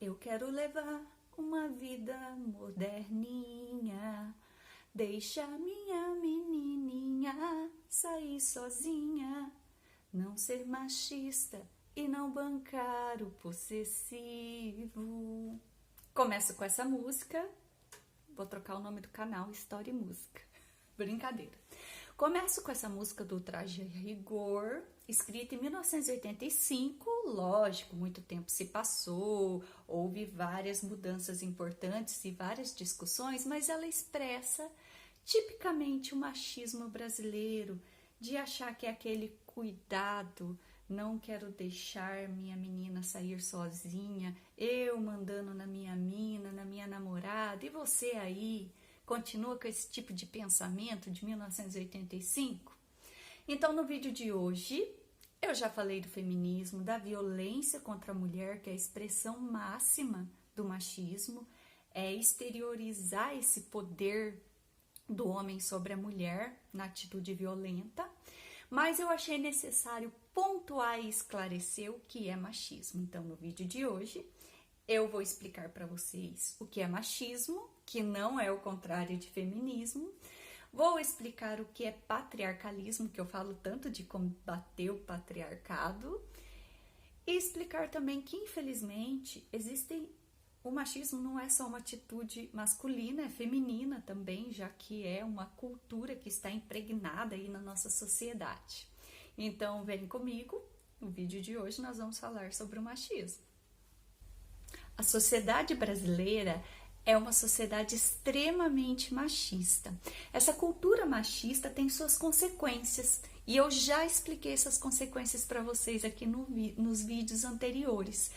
Eu quero levar uma vida moderninha, deixa minha menininha sair sozinha, não ser machista e não bancar o possessivo. Começo com essa música, vou trocar o nome do canal, História e Música. Brincadeira. Começo com essa música do Traje a Rigor, escrita em 1985. Lógico, muito tempo se passou, houve várias mudanças importantes e várias discussões, mas ela expressa tipicamente o machismo brasileiro, de achar que é aquele cuidado, não quero deixar minha menina sair sozinha, eu mandando na minha mina, na minha namorada, e você aí continua com esse tipo de pensamento de 1985? Então, no vídeo de hoje, eu já falei do feminismo, da violência contra a mulher, que é a expressão máxima do machismo, é exteriorizar esse poder do homem sobre a mulher na atitude violenta, mas eu achei necessário pontuar e esclarecer o que é machismo. Então, no vídeo de hoje, eu vou explicar para vocês o que é machismo, que não é o contrário de feminismo. Vou explicar o que é patriarcalismo, que eu falo tanto de combater o patriarcado. E explicar também que, infelizmente, o machismo não é só uma atitude masculina, é feminina também, já que é uma cultura que está impregnada aí na nossa sociedade. Então, vem comigo, no vídeo de hoje nós vamos falar sobre o machismo. A sociedade brasileira é uma sociedade extremamente machista. Essa cultura machista tem suas consequências e eu já expliquei essas consequências para vocês aqui nos vídeos anteriores.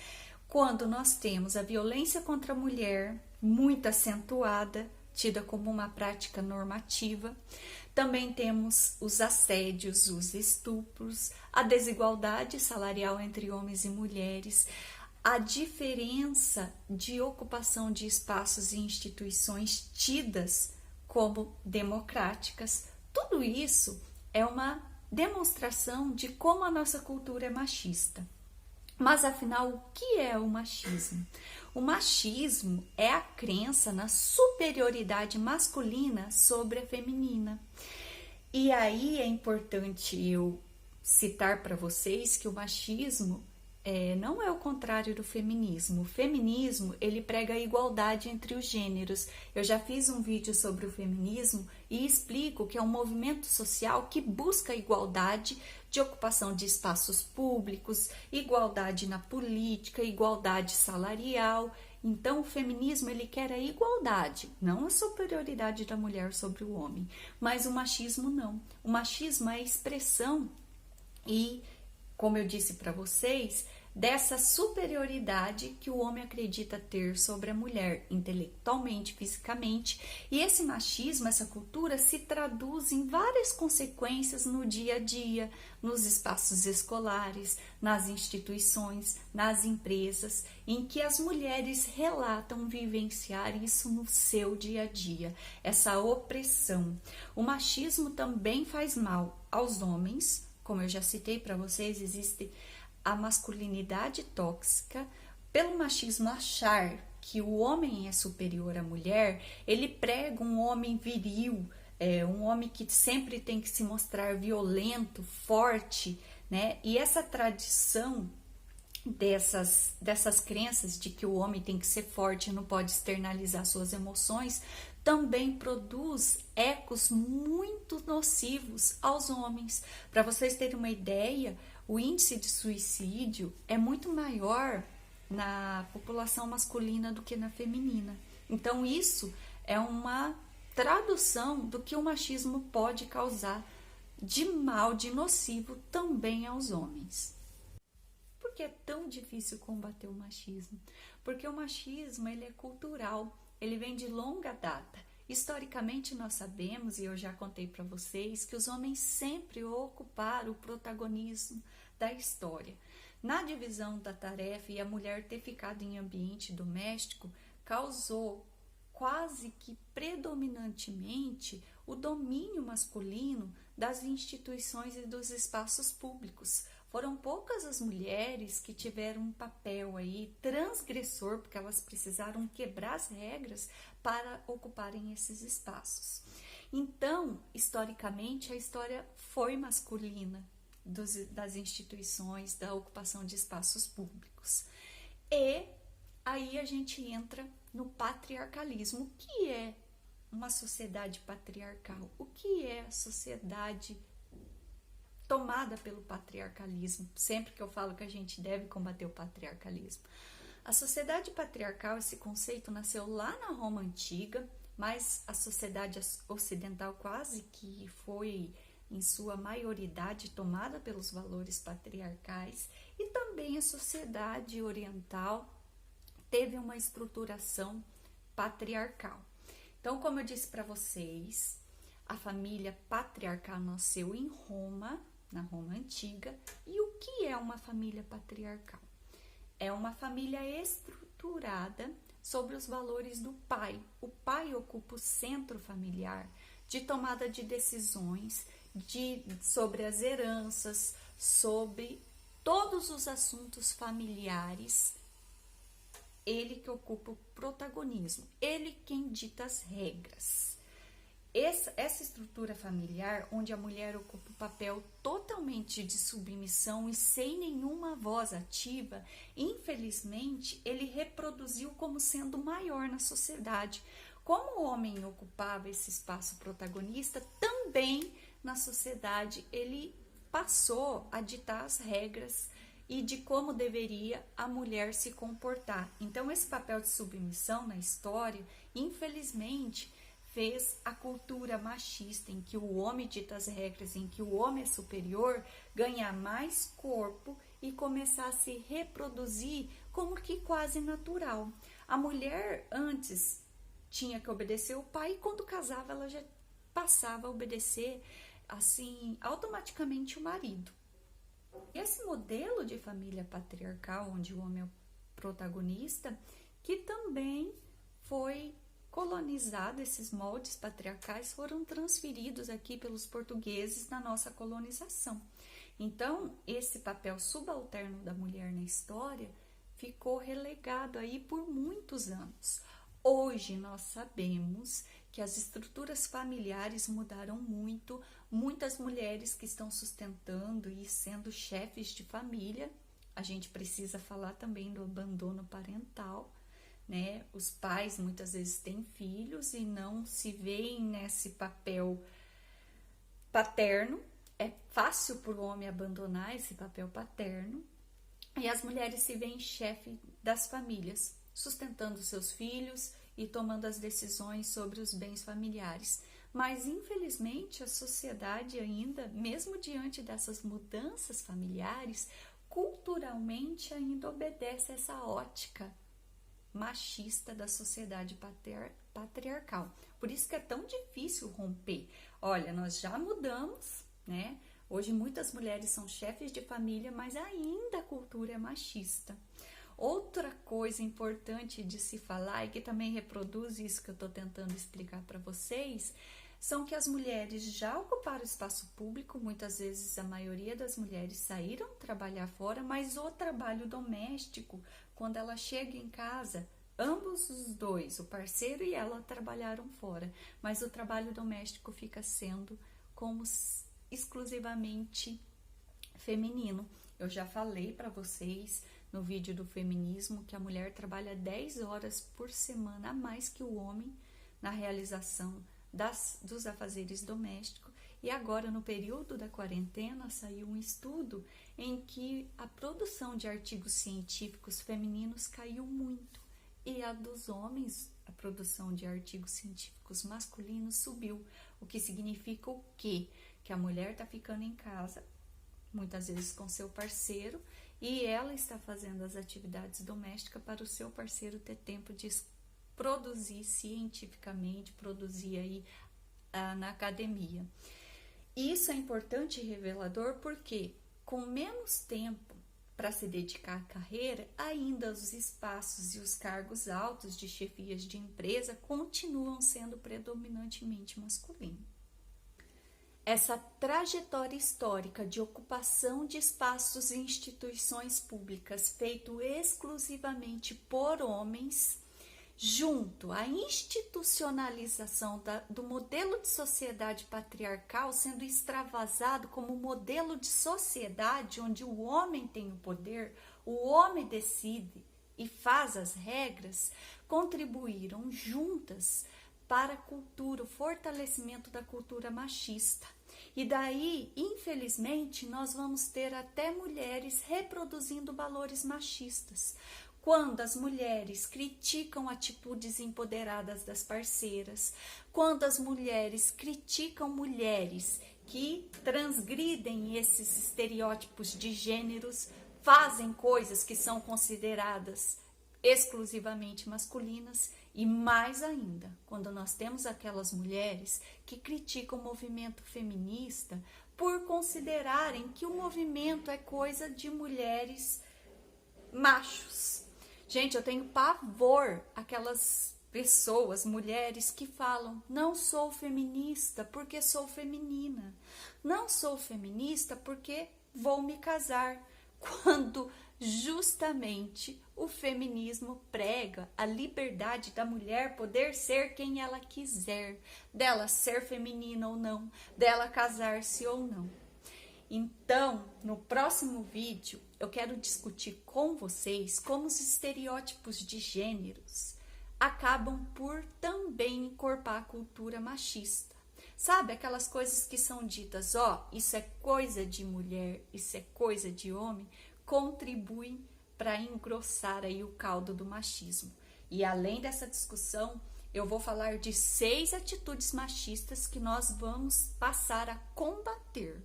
Quando nós temos a violência contra a mulher muito acentuada, tida como uma prática normativa, também temos os assédios, os estupros, a desigualdade salarial entre homens e mulheres, a diferença de ocupação de espaços e instituições tidas como democráticas. Tudo isso é uma demonstração de como a nossa cultura é machista. Mas afinal, o que é o machismo? O machismo é a crença na superioridade masculina sobre a feminina. E aí é importante eu citar para vocês que o machismo não é o contrário do feminismo. O feminismo, ele prega a igualdade entre os gêneros. Eu já fiz um vídeo sobre o feminismo e explico que é um movimento social que busca a igualdade de ocupação de espaços públicos, igualdade na política, igualdade salarial. Então, o feminismo, ele quer a igualdade, não a superioridade da mulher sobre o homem. Mas o machismo não. O machismo é a expressão e, como eu disse para vocês, dessa superioridade que o homem acredita ter sobre a mulher, intelectualmente, fisicamente. E esse machismo, essa cultura, se traduz em várias consequências no dia a dia, nos espaços escolares, nas instituições, nas empresas, em que as mulheres relatam vivenciar isso no seu dia a dia, essa opressão. O machismo também faz mal aos homens. Como eu já citei para vocês, existe a masculinidade tóxica. Pelo machismo achar que o homem é superior à mulher, ele prega um homem viril, um homem que sempre tem que se mostrar violento, forte, né? E essa tradição dessas crenças de que o homem tem que ser forte, não pode externalizar suas emoções, também produz ecos muito nocivos aos homens. Para vocês terem uma ideia, o índice de suicídio é muito maior na população masculina do que na feminina. Então, isso é uma tradução do que o machismo pode causar de mal, de nocivo também aos homens. Por que é tão difícil combater o machismo? Porque o machismo, ele é cultural, ele vem de longa data. Historicamente, nós sabemos, e eu já contei para vocês, que os homens sempre ocuparam o protagonismo da história. Na divisão da tarefa e a mulher ter ficado em ambiente doméstico causou quase que predominantemente o domínio masculino das instituições e dos espaços públicos. Foram poucas as mulheres que tiveram um papel aí transgressor, porque elas precisaram quebrar as regras para ocuparem esses espaços. Então, historicamente, a história foi masculina das instituições, da ocupação de espaços públicos. E aí a gente entra no patriarcalismo. O que é uma sociedade patriarcal? O que é a sociedade tomada pelo patriarcalismo? Sempre que eu falo que a gente deve combater o patriarcalismo. A sociedade patriarcal, esse conceito nasceu lá na Roma Antiga, mas a sociedade ocidental quase que foi, em sua maioridade, tomada pelos valores patriarcais, e também a sociedade oriental teve uma estruturação patriarcal. Então, como eu disse para vocês, a família patriarcal nasceu em Roma, na Roma Antiga. E o que é uma família patriarcal? É uma família estruturada sobre os valores do pai. O pai ocupa o centro familiar de tomada de decisões, sobre as heranças, sobre todos os assuntos familiares. Ele que ocupa o protagonismo, ele quem dita as regras. Essa estrutura familiar, onde a mulher ocupa o papel totalmente de submissão e sem nenhuma voz ativa, infelizmente, ele reproduziu como sendo maior na sociedade. Como o homem ocupava esse espaço protagonista, também na sociedade ele passou a ditar as regras e de como deveria a mulher se comportar. Então, esse papel de submissão na história, infelizmente, fez a cultura machista, em que o homem dita as regras, em que o homem é superior, ganhar mais corpo e começar a se reproduzir como que quase natural. A mulher antes tinha que obedecer o pai, e quando casava ela já passava a obedecer assim automaticamente o marido. Esse modelo de família patriarcal, onde o homem é o protagonista, que também foi colonizado, esses moldes patriarcais foram transferidos aqui pelos portugueses na nossa colonização. Então, esse papel subalterno da mulher na história ficou relegado aí por muitos anos. Hoje nós sabemos que as estruturas familiares mudaram muito, muitas mulheres que estão sustentando e sendo chefes de família. A gente precisa falar também do abandono parental, né? Os pais muitas vezes têm filhos e não se veem nesse papel paterno. É fácil para o homem abandonar esse papel paterno, e as mulheres se veem chefe das famílias, sustentando seus filhos e tomando as decisões sobre os bens familiares. Mas, infelizmente, a sociedade ainda, mesmo diante dessas mudanças familiares, culturalmente ainda obedece a essa ótica machista da sociedade patriarcal. Por isso que é tão difícil romper. Olha, nós já mudamos, né? Hoje muitas mulheres são chefes de família, mas ainda a cultura é machista. Outra coisa importante de se falar, e que também reproduz isso que eu estou tentando explicar para vocês, são que as mulheres já ocuparam o espaço público. Muitas vezes a maioria das mulheres saíram trabalhar fora, mas o trabalho doméstico, quando ela chega em casa, ambos os dois, o parceiro e ela, trabalharam fora, mas o trabalho doméstico fica sendo como exclusivamente feminino. Eu já falei para vocês no vídeo do feminismo que a mulher trabalha 10 horas por semana a mais que o homem na realização dos afazeres domésticos. E agora, no período da quarentena, saiu um estudo em que a produção de artigos científicos femininos caiu muito, e a dos homens, a produção de artigos científicos masculinos, subiu. O que significa o quê? Que a mulher está ficando em casa, muitas vezes com seu parceiro, e ela está fazendo as atividades domésticas para o seu parceiro ter tempo de produzir cientificamente, produzir aí na academia. Isso é importante e revelador porque, com menos tempo para se dedicar à carreira, ainda os espaços e os cargos altos de chefias de empresa continuam sendo predominantemente masculinos. essa trajetória histórica de ocupação de espaços e instituições públicas feito exclusivamente por homens, junto à institucionalização do modelo de sociedade patriarcal sendo extravasado como modelo de sociedade onde o homem tem o poder, o homem decide e faz as regras, contribuíram juntas para a cultura, o fortalecimento da cultura machista. E daí, infelizmente, nós vamos ter até mulheres reproduzindo valores machistas. Quando as mulheres criticam atitudes empoderadas das parceiras, quando as mulheres criticam mulheres que transgridem esses estereótipos de gêneros, fazem coisas que são consideradas exclusivamente masculinas, e mais ainda, quando nós temos aquelas mulheres que criticam o movimento feminista por considerarem que o movimento é coisa de mulheres machos. Gente, eu tenho pavor aquelas pessoas, mulheres que falam: não sou feminista porque sou feminina, não sou feminista porque vou me casar, quando justamente o feminismo prega a liberdade da mulher poder ser quem ela quiser, dela ser feminina ou não, dela casar-se ou não. Então, no próximo vídeo, eu quero discutir com vocês como os estereótipos de gêneros acabam por também encorpar a cultura machista. Sabe, aquelas coisas que são ditas, isso é coisa de mulher, isso é coisa de homem, contribuem para engrossar aí o caldo do machismo. E além dessa discussão, eu vou falar de 6 atitudes machistas que nós vamos passar a combater.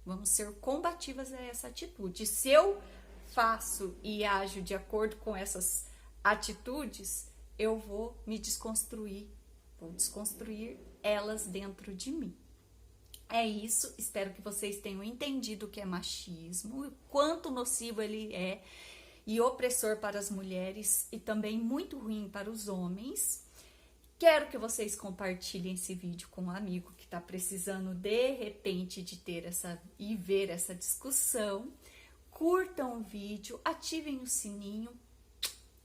Vamos ser combativas a essa atitude. Se eu faço e ajo de acordo com essas atitudes, eu vou me desconstruir, vou desconstruir elas dentro de mim. É isso, espero que vocês tenham entendido o que é machismo, o quanto nocivo ele é e opressor para as mulheres e também muito ruim para os homens. Quero que vocês compartilhem esse vídeo com um amigo que está precisando de repente de ter e ver essa discussão. Curtam o vídeo, ativem o sininho.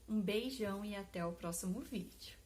Um beijão e até o próximo vídeo.